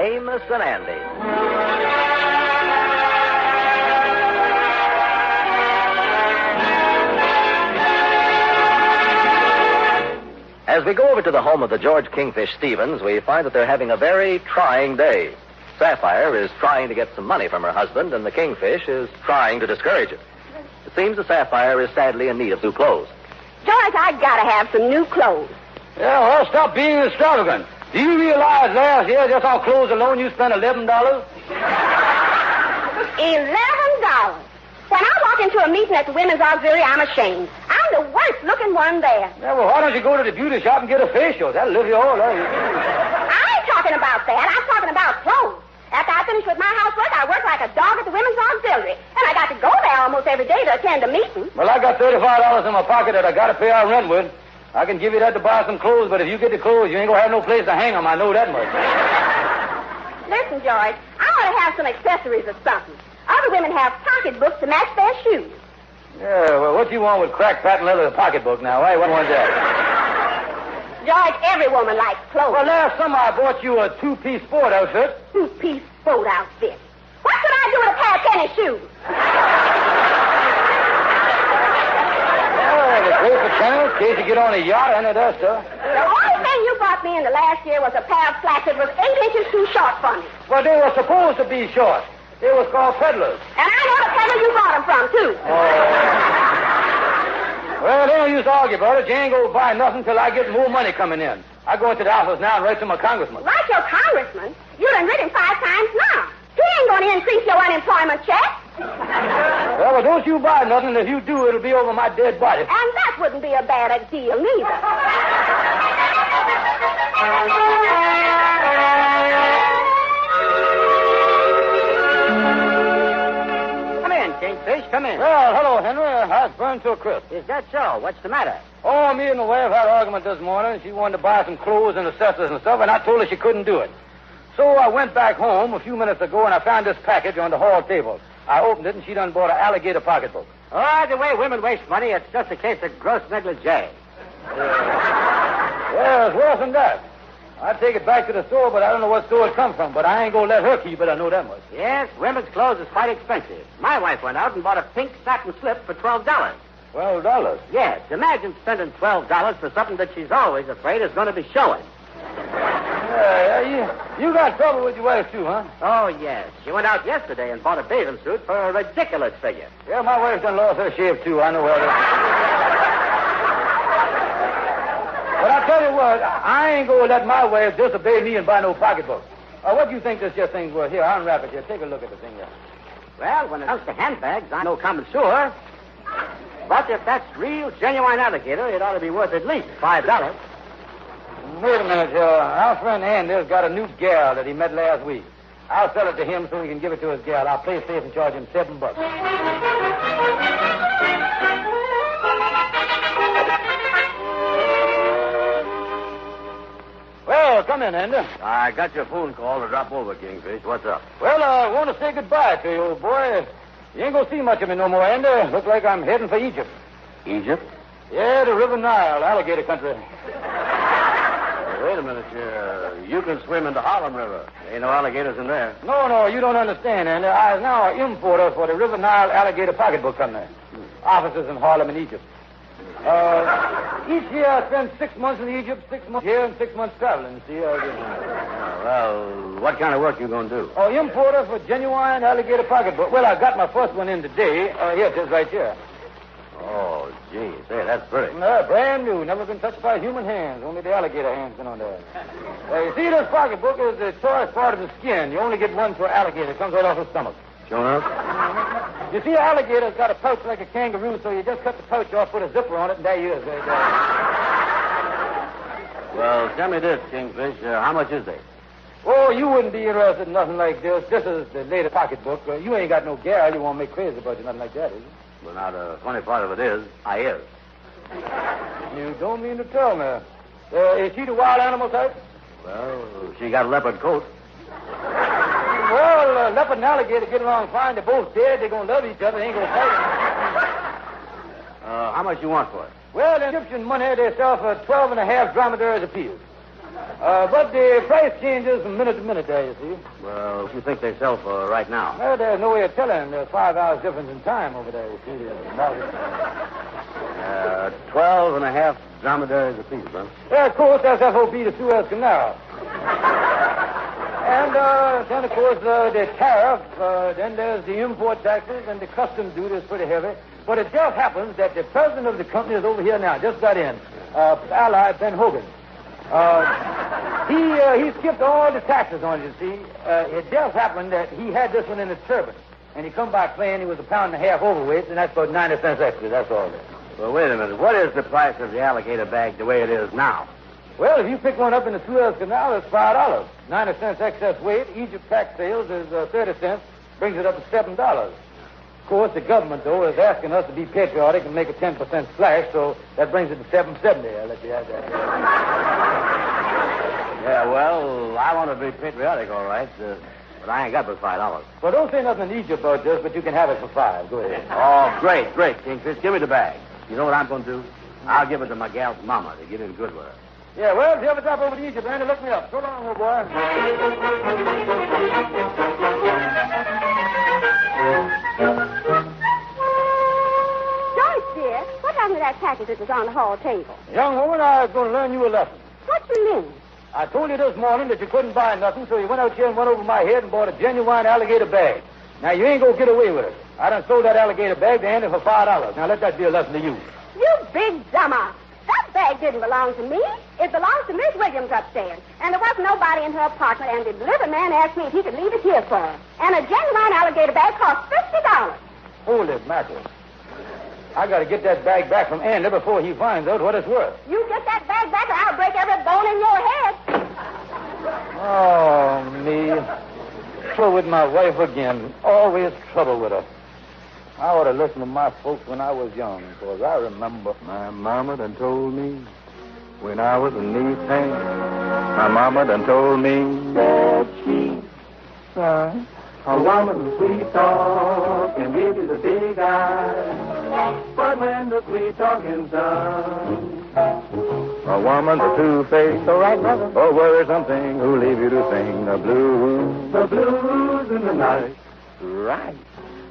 Amos and Andy. As we go over to the home of the George Kingfish Stevens, we find that they're having a very trying day. Sapphire is trying to get some money from her husband, and the Kingfish is trying to discourage it. It seems that Sapphire is sadly in need of new clothes. George, I gotta have some new clothes. Yeah, well, stop being extravagant. Do you realize last year, just on clothes alone, you spent $11? $11? When I walk into a meeting at the Women's Auxiliary, I'm ashamed. I'm the worst looking one there. Yeah, well, why don't you go to the beauty shop and get a facial? That'll lift you all out. I ain't talking about that. I'm talking about clothes. After I finish with my housework, I work like a dog at the Women's Auxiliary. And I got to go there almost every day to attend a meeting. Well, I got $35 in my pocket that I got to pay our rent with. I can give you that to buy some clothes, but if you get the clothes, you ain't going to have no place to hang them. I know that much. Listen, George, I want to have some accessories or something. Other women have pocketbooks to match their shoes. Yeah, well, what do you want with crack patent leather pocketbook now? Why, what want that? George, every woman likes clothes. Well, last summer I bought you a two-piece sport outfit. Two-piece sport outfit? What should I do with a pair of tennis shoes? Well, it's great for tennis, in case you get on a yacht, any of that stuff. The only thing you bought me in the last year was a pair of flats that was 8 inches too short for me. Well, they were supposed to be short. They was called peddlers. And I know the peddler you bought them from, too. Well, they don't use to argue about it. You ain't going to buy nothing till I get more money coming in. I go into the office now and write to my congressman. Write your congressman? You done written 5 times now. He ain't going to increase your unemployment check. Well, don't you buy nothing. If you do, it'll be over my dead body. And that wouldn't be a bad deal, neither. Kingfish, come in. Well, hello, Henry. I was burned to a crisp. Is that so? What's the matter? Oh, me and the wife had an argument this morning. She wanted to buy some clothes and accessories and stuff, and I told her she couldn't do it. So I went back home a few minutes ago, and I found this package on the hall table. I opened it, and she done bought an Alligator pocketbook. Oh, the way women waste money, it's just a case of gross negligee. Yeah, it's worse than that. I'd take it back to the store, but I don't know what store it come from. But I ain't going to let her keep it, I know that much. Yes, women's clothes is quite expensive. My wife went out and bought a pink satin slip for $12. $12? Yes, imagine spending $12 for something that she's always afraid is going to be showing. You got trouble with your wife, too, huh? Oh, yes. She went out yesterday and bought a bathing suit for a ridiculous figure. Yeah, my wife's done lost her shave, too. I know where it is. But I tell you what, I ain't going to let my wife disobey me and buy no pocketbook. What do you think this here thing's worth? Here, unwrap it here. Take a look at the thing here. Well, when it comes to handbags, I'm no connoisseur. But if that's real, genuine alligator, it ought to be worth at least $5. Wait a minute, our friend Andy's got a new gal that he met last week. I'll sell it to him so he can give it to his gal. I'll play safe and charge him $7. Well, come in, Andy. I got your phone call to drop over, Kingfish. What's up? Well, I want to say goodbye to you, old boy. You ain't going to see much of me no more, Andy. Look like I'm heading for Egypt. Egypt? Yeah, the River Nile, alligator country. Wait a minute, you can swim in the Harlem River. Ain't no alligators in there. No, you don't understand, Andy. I is now an importer for the River Nile Alligator Pocketbook Company. Offices in Harlem and Egypt. Each year I spend 6 months in Egypt, 6 months here, and 6 months traveling. See, Well, what kind of work you going to do? Importer for genuine alligator pocketbook. Well, I got my first one in today. Here it is right here. Oh, gee, say, that's pretty. No, brand new. Never been touched by human hands. Only the alligator hands been on there. You see, this pocketbook is the choice part of the skin. You only get one for alligator. It comes right off the stomach. Sure enough? You see, an alligator's got a pouch like a kangaroo, so you just cut the pouch off, put a zipper on it, and there you is. Well, tell me this, Kingfish. How much is they? Oh, you wouldn't be interested in nothing like this. This is the latest pocketbook. You ain't got no gal. You won't make crazy about you, nothing like that, is you? Well, now, the funny part of it is, I is. You don't mean to tell me. Is she the wild animal type? Well, she got a leopard coat. Well, leopard and alligator get along fine. They're both dead. They're going to love each other. They ain't going to fight. How much you want for it? Well, in Egyptian money, they sell for 12 and a half dromedaries apiece. But the price changes from minute to minute there, you see. Well, what do you think they sell for right now? Well, there's no way of telling. There's 5 hours difference in time over there, you see. 12 and a half dromedaries apiece, huh? Yeah, of course, that's FOB to Suez Canal. And then, of course, the tariff, then there's the import taxes, and the customs duty is pretty heavy. But it just happens that the president of the company is over here now, just got in, Ally Ben Hogan. He skipped all the taxes on it, you see. It just happened that he had this one in his turban. And he come back saying he was a pound and a half overweight, and that's about 90 cents extra, that's all. Well, wait a minute. What is the price of the alligator bag the way it is now? Well, if you pick one up in the Suez Canal, it's $5. 90 cents excess weight. Egypt tax sales is 30 cents. Brings it up to $7. Of course, the government, though, is asking us to be patriotic and make a 10% splash, so that brings it to $7.70. I'll let you have that. Yeah, well, I want to be patriotic, all right, but I ain't got but $5. Well, don't say nothing in Egypt about this, but you can have it for $5. Go ahead. Oh, great, Kingfish. Give me the bag. You know what I'm going to do? I'll give it to my gal's mama to get in good with her. Yeah, well, if you ever drop over to Egypt, Randy, look me up. So long, old boy. Joyce, dear, what happened to that package that was on the hall table? Young woman, I was going to learn you a lesson. What you mean? I told you this morning that you couldn't buy nothing, so you went out here and went over my head and bought a genuine alligator bag. Now, you ain't going to get away with it. I done sold that alligator bag to Andy for $5. Now, let that be a lesson to you. You big dumber. That bag didn't belong to me. It belongs to Miss Williams upstairs. And there wasn't nobody in her apartment, and the delivery man asked me if he could leave it here for her. And a genuine alligator bag cost $50. Holy mackerel. I got to get that bag back from Andy before he finds out what it's worth. You get that bag back or I'll break every bone in your head. Oh, me. Trouble with my wife again. Always trouble with her. I ought to listen to my folks when I was young, because I remember my mama done told me when I was a knee pain. My mama done told me that she, a woman with sweet talk can give you the big eye. But when the sweet talking's done, a woman's a two-faced, all right, brother, or worrisome thing who leave you to sing the blues in the night. Right.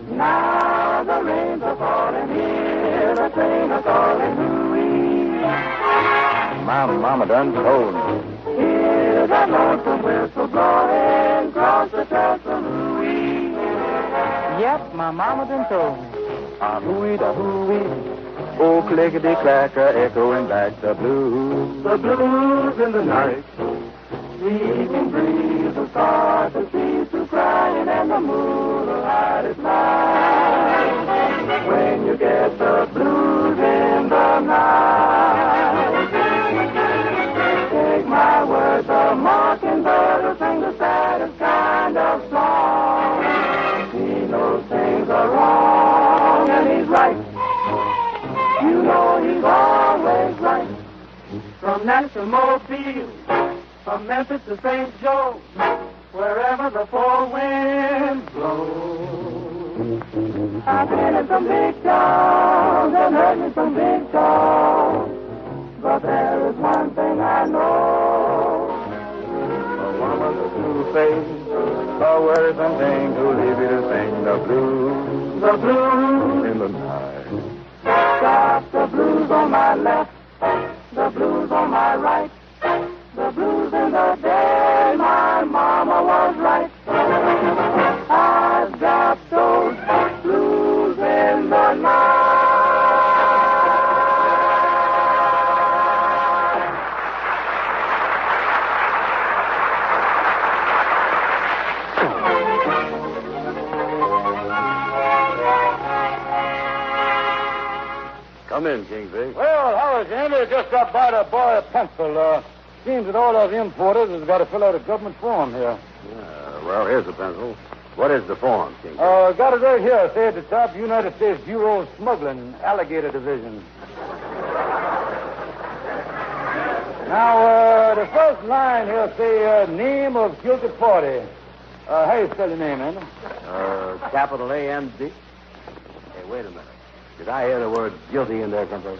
Now the rains are falling here, the train are calling hooey. My mama done told me. Hear that lonesome whistle blowing across the trestle hooey. Yep, my mama done told me. Ah, hooey da hooey. Oh, clickety-clacker, echoing back the blues in the night. The evening breeze will start the trees to crying and the moon will hide its light. When you get the blues in the night, take my word, the mockingbird will sing the saddest kind of song. He knows things are wrong and he's right. You know he's always right. From National Mobile, from Memphis to St. Joe, wherever the four winds blow. I've been in some big towns and heard me some big talk, but there is one thing I know. A woman with two-faced, a worrisome thing who leave you to sing the blues in the night. Got the blues on my left, the blues on my right. The blues in the day, my mama was right. I've got those blues in the night. Come in, Kingfish. Well, Howard, Andy just got by to borrow a pencil. Seems that all those importers has got to fill out a government form here. Well, here's the pencil. What is the form, Kingfish? Got it right here. Say at the top, United States Bureau of Smuggling, Alligator Division. Now, the first line here say, name of guilty party. How you spell your name, Andy? Capital A-N-D. Hey, wait a minute. Did I hear the word guilty in there someplace?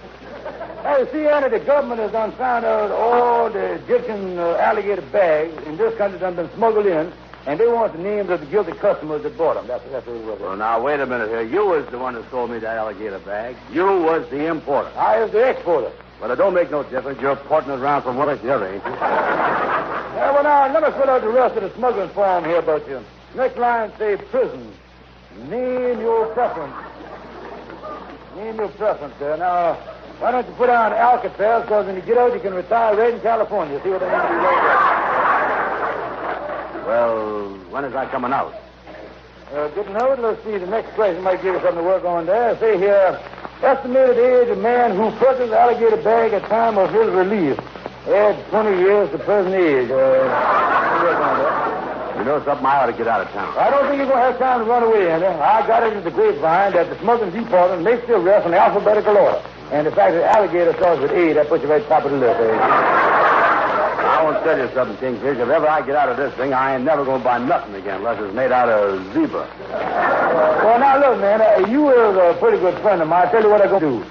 Hey, see, Andy, the government has done found out all the Egyptian alligator bags in this country done been smuggled in, and they want the names of the guilty customers that bought them. That's what it was. Well, now, wait a minute here. You was the one that sold me the alligator bag. You was the importer. I was the exporter. Well, it don't make no difference. You're porting it around from one to the other, ain't you? Yeah, well, now, let me fill out the rest of the smuggling form here about you. Next line say prison. Name your preference. Name your preference there. Now, why don't you put down Alcatraz, because when you get out, you can retire right in California. See what I mean? Well, when is that coming out? Good note. Let's see. The next question might give you something to work on there. Say here, estimated age of man who purchased alligator bag at time of his release. Add 20 years to present age. Work on that. You know something? I ought to get out of town. I don't think you're going to have time to run away, Andy. I got it in the grapevine that the smuggling department makes the arrest in alphabetical order. And the fact that alligator starts with A, that puts you right top of the list, eh? I want to tell you something, Kingfish. If ever I get out of this thing, I ain't never going to buy nothing again unless it's made out of zebra. Well, now, look, man, you is a pretty good friend of mine. I'll tell you what I'm going to do.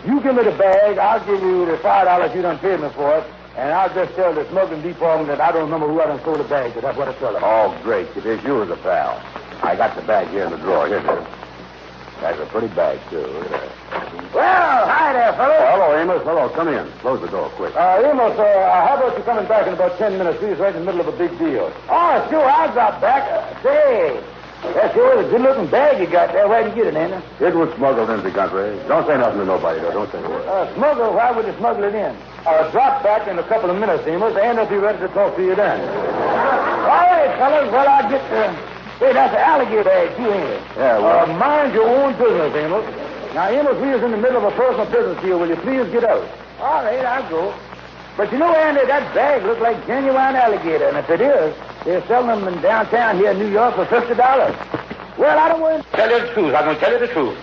You give me the bag, I'll give you the $5 you done paid me for it, and I'll just tell the smuggling department that I don't remember who I done sold the bag to. That's what I tell them. Oh, great. It is you as a pal. I got the bag here in the drawer. Here it is. That's a pretty bag, too. Look at that. Well, hi there, fellow. Hello, Amos. Hello, come in. Close the door, quick. Amos, how about you coming back in about 10 minutes? He's right in the middle of a big deal. Oh, sure, I'll drop back. Say, that sure is a good-looking bag you got there. Where'd you get it, Andy? It was smuggled into the country. Don't say nothing to nobody, though. Don't say a word. Smuggle? Why would you smuggle it in? Drop back in a couple of minutes, Amos, and I'll be ready to talk to you then. All right, fellas. Well, I'll get Hey, that's an alligator bag, too, ain't it? Yeah, well... mind your own business, Amos. Now, Amos, we is in the middle of a personal business deal. Will you please get out? All right, I'll go. But you know, Andy, that bag looks like genuine alligator, and if it is, they're selling them in downtown here in New York for $50. Well, I don't want to tell you the truth. I'm going to tell you the truth.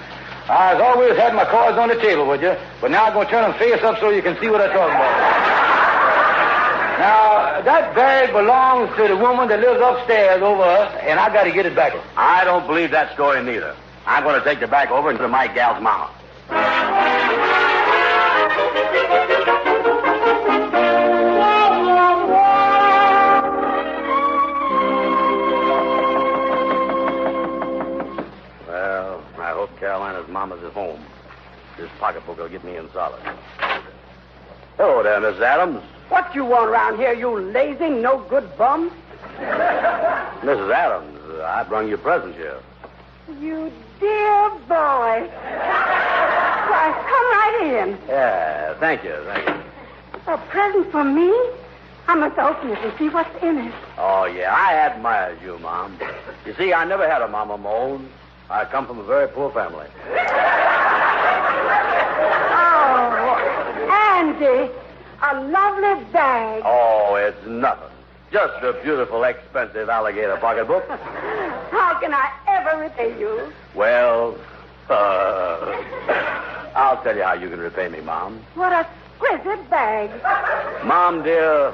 I've always had my cards on the table with you, but now I'm going to turn them face up so you can see what I'm talking about. Now, that bag belongs to the woman that lives upstairs over us, and I got to get it back. I don't believe that story neither. I'm going to take the bag over to my gal's mama. Well, I hope Carolina's mama's at home. This pocketbook will get me in solid. Hello there, Miss Adams. What you want around here, you lazy, no-good bum? Mrs. Adams, I brung you a present here. You dear boy. Why, come right in. Yeah, thank you. A present for me? I must open it and see what's in it. Oh, yeah, I admire you, Mom. You see, I never had a mama of my own. I come from a very poor family. Oh, Andy, a lovely bag. Oh, it's nothing. Just a beautiful, expensive alligator pocketbook. How can I ever repay you? Well, I'll tell you how you can repay me, Mom. What a exquisite bag. Mom, dear,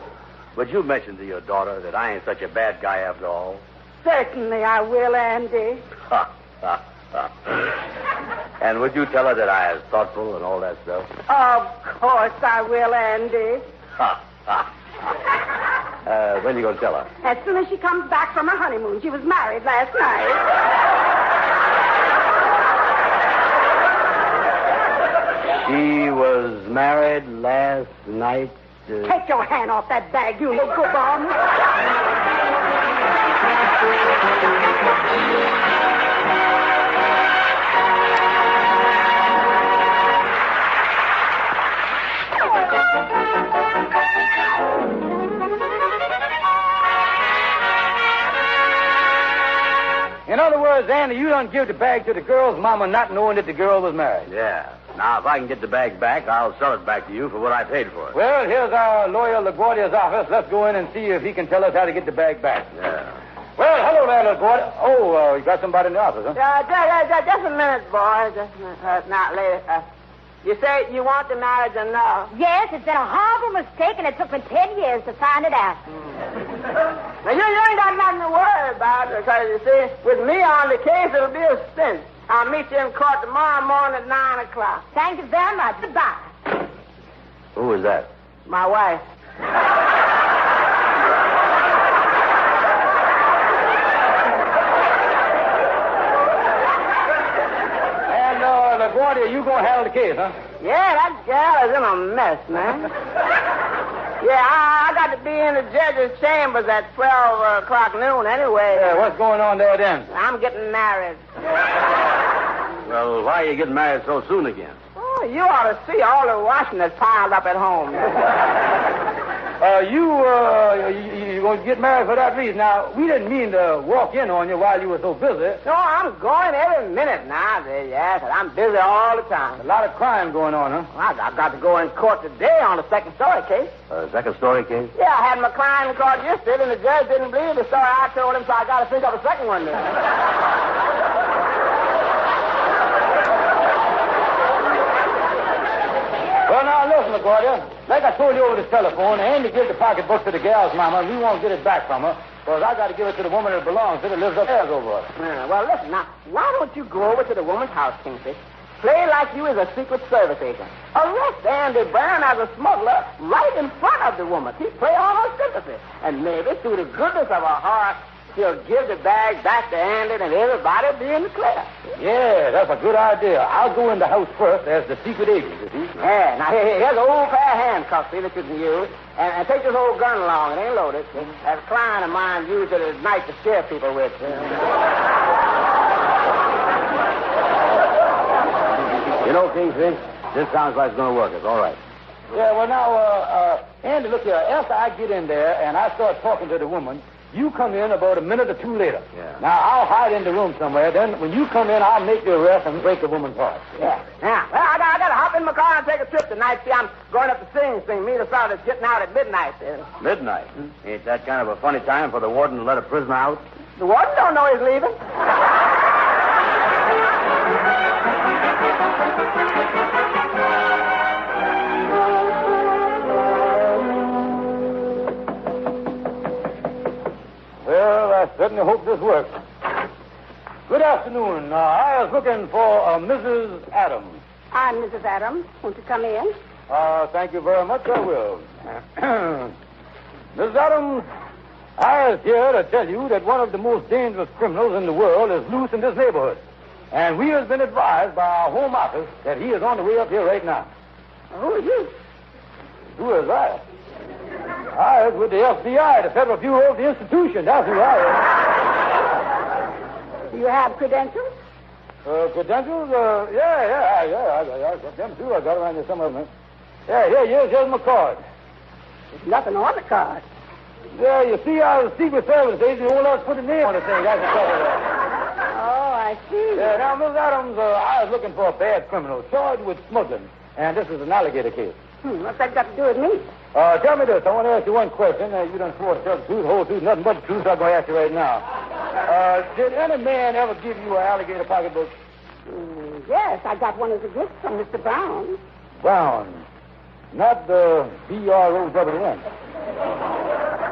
would you mention to your daughter that I ain't such a bad guy after all? Certainly I will, Andy. And would you tell her that I was thoughtful and all that stuff? Of course I will, Andy. When are you going to tell her? As soon as she comes back from her honeymoon. She was married last night. She was married last night. Take your hand off that bag, you no good bum. In other words, Andy, you don't give the bag to the girl's mama not knowing that the girl was married. Yeah. Now, if I can get the bag back, I'll sell it back to you for what I paid for it. Well, here's our lawyer, LaGuardia's office. Let's go in and see if he can tell us how to get the bag back. Yeah. Well, hello there, LaGuardia. Oh, you got somebody in the office, huh? Just a minute, boy. Just a minute. Not later. You say you want the marriage or no? Yes, it's been a horrible mistake, and it took me 10 years to find it out. Now, you ain't got nothing to worry about, because, you see, with me on the case, it'll be a cinch. I'll meet you in court tomorrow morning at 9 o'clock. Thank you very much. Goodbye. Who was that? My wife. And, LaGuardia, you gonna handle the case, huh? Yeah, that gal is in a mess, man. Yeah, I got to be in the judge's chambers at 12 o'clock noon anyway. Yeah, what's going on there then? I'm getting married. Well, why are you getting married so soon again? Oh, you ought to see all the washing that's piled up at home. You going to get married for that reason. Now, we didn't mean to walk in on you while you were so busy. No, I'm going every minute now. Yes, I'm busy all the time. A lot of crime going on, huh? Well, I got to go in court today on a second story case. Second story case? Yeah, I had my client in court yesterday, and the judge didn't believe the story I told him, so I got to think of a second one now. Well, now, listen, LaGuardia. Like I told you over the telephone, Andy gave the pocketbook to the gal's mama, and we won't get it back from her, because I got to give it to the woman it belongs to that lives upstairs over us. Yeah, well, listen, now, why don't you go over to the woman's house, Kingfish? Play like you is a Secret Service agent. Arrest Andy Brown as a smuggler right in front of the woman. He play on her sympathy. And maybe through the goodness of her heart, she'll give the bag back to Andy and everybody will be in the clear. Yeah, that's a good idea. I'll go in the house first as the secret agent, you see. Yeah, now here's an old pair of handcuffs that you can use. And take this old gun along. It ain't loaded. That a client of mine used it at night to scare people with. You know, Kingfish, this sounds like it's going to work. It's all right. Yeah, well, now, Andy, look here. After I get in there and I start talking to the woman, you come in about a minute or two later. Yeah. Now, I'll hide in the room somewhere. Then, when you come in, I'll make the arrest and break the woman's heart. Yeah. Now, well, I got to hop in my car and take a trip tonight. See, I'm going up to Sing Sing. Me and the fellow that's getting out at midnight. Midnight? Ain't that kind of a funny time for the warden to let a prisoner out? The warden don't know he's leaving. Well, I certainly hope this works. Good afternoon. I was looking for Mrs. Adams. I'm Mrs. Adams. Won't you come in? Thank you very much. I will. Mrs. Adams, I was here to tell you that one of the most dangerous criminals in the world is loose in this neighborhood. And we have been advised by our home office that he is on the way up here right now. Who are you? Who is I? I was with the FBI, the Federal Bureau of the Institution. That's who I Do you have credentials? am. Credentials? Yeah. I got them, too. I got around here somewhere. Yeah, here's my card. There's nothing on the card. Yeah, you see, I was a Secret Service agent. You won't let us put a name on the thing. That's the trouble there. Oh, I see. Yeah, now, Miss Adams, I was looking for a bad criminal charged with smuggling. And this is an alligator case. What's that got to do with me? Tell me this. I want to ask you one question. You done swore to tell the truth, whole truth, nothing but the truth. I'm going to ask you right now. Did any man ever give you an alligator pocketbook? Yes, I got one as a gift from Mr. Brown. Brown. Not the B-R-O-W-N.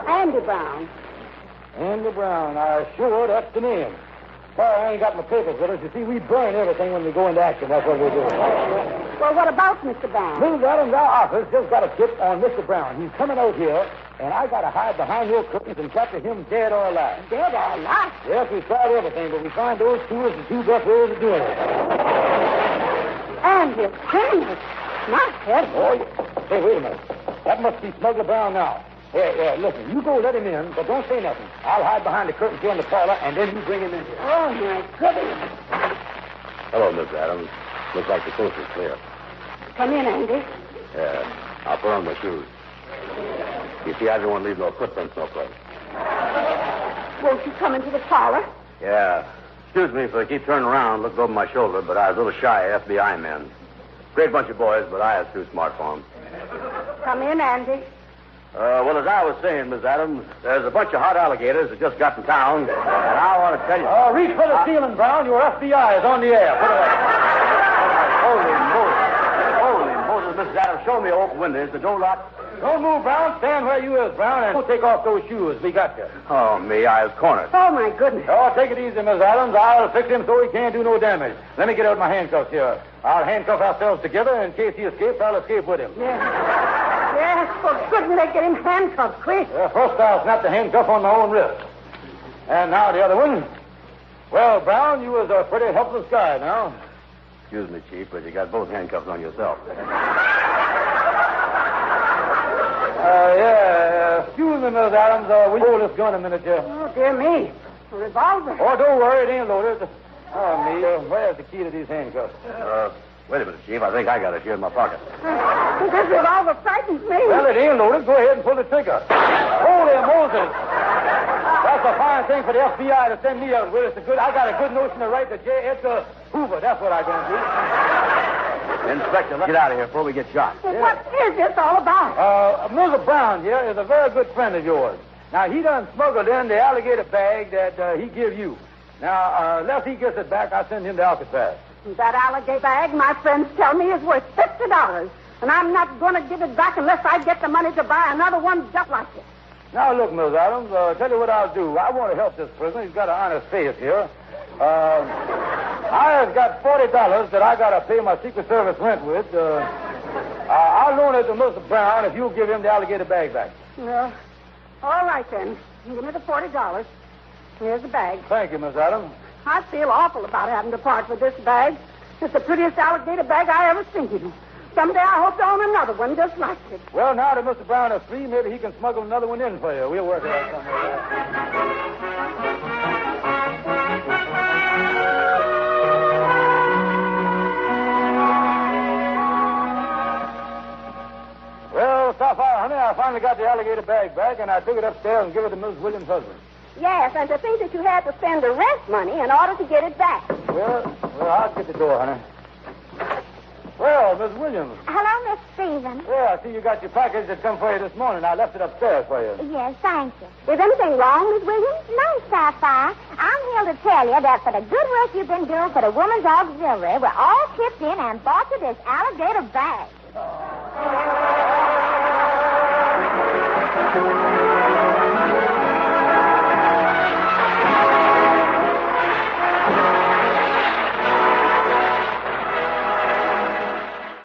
Andy Brown. Andy Brown. Sure, that's the name. Sorry, I ain't got my papers with us. You see, we burn everything when we go into action. That's what we do. Well, what about Mr. Brown? Mrs. Adams, our office just got a tip on Mr. Brown. He's coming out here, and I got to hide behind your curtains and capture him dead or alive. Dead or alive? Yes, we tried everything, but we find those two as the two best ways of doing it. Andy, criminal. My head. Oh, yeah. Hey, wait a minute. That must be Smuggler Brown now. Yeah, listen, you go let him in, but don't say nothing. I'll hide behind the curtains here in the parlor, and then you bring him in here. Oh, my goodness. Hello, Miss Adams. Looks like the coast is clear. Come in, Andy. Yeah, I'll put on my shoes. You see, I don't want to leave no footprints no place. Won't you come into the parlor? Yeah. Excuse me if I keep turning around, looking over my shoulder, but I was a little shy of FBI men. Great bunch of boys, but I was too smart for them. Come in, Andy. Well, as I was saying, Miss Adams, there's a bunch of hot alligators that just got in town, and I want to tell you... Reach for the ceiling, Brown. Your FBI is on the air. Put it away. Holy Moses, Mrs. Adams, show me an open window. Is the door locked? Don't move, Brown. Stand where you is, Brown, and don't take off those shoes. We got you. Oh, me, I was cornered. Oh, my goodness. Oh, take it easy, Miss Adams. I'll fix him so he can't do no damage. Let me get out my handcuffs here. I'll handcuff ourselves together. In case he escapes, I'll escape with him. Yes, for goodness sake, get him handcuffed, quick. First, I'll snap the handcuff on my own wrist. And now the other one. Well, Brown, you was a pretty helpless guy now. Excuse me, Chief, but you got both handcuffs on yourself. Excuse me, Miss Adams. Will you hold this gun a minute here? Oh, dear me. A revolver. Oh, don't worry. It ain't loaded. Oh, me. Where's the key to these handcuffs? Wait a minute, Chief. I think I got it here in my pocket. This revolver frightens me. Well, it ain't loaded. Go ahead and pull the trigger. Holy Moses. That's a fine thing for the FBI to send me out with. It's a good. I got a good notion to write to J. Edgar Hoover. That's what I'm going to do. Inspector, let's get out of here before we get shot. Well, what is this all about? Mr. Brown here is a very good friend of yours. Now, he done smuggled in the alligator bag that he give you. Now, unless he gets it back, I send him to Alcatraz. That alligator bag, my friends tell me, is worth $50. And I'm not going to give it back unless I get the money to buy another one just like it. Now, look, Miss Adams, tell you what I'll do. I want to help this prisoner. He's got an honest face here. I've got $40 that I got to pay my Secret Service rent with. I'll loan it to Mr. Brown if you'll give him the alligator bag back. Well, all right, then. Give me the $40. Here's the bag. Thank you, Miss Adams. I feel awful about having to part with this bag. It's the prettiest alligator bag I ever seen. Someday I hope to own another one just like it. Well, now that Mr. Brown is free, maybe he can smuggle another one in for you. We'll work it out somewhere. Well, Sapphire, honey, I finally got the alligator bag back, and I took it upstairs and gave it to Miss Williams' husband. Yes, and to think that you had to spend the rent money in order to get it back. Well, I'll get the door, honey. Well, Miss Williams. Hello, Miss Stevens. Yeah, I see you got your package that come for you this morning. I left it upstairs for you. Yes, thank you. Is anything wrong, Miss Williams? No, Sapphire. I'm here to tell you that for the good work you've been doing for the Women's Auxiliary, we're all chipped in and bought you this alligator bag.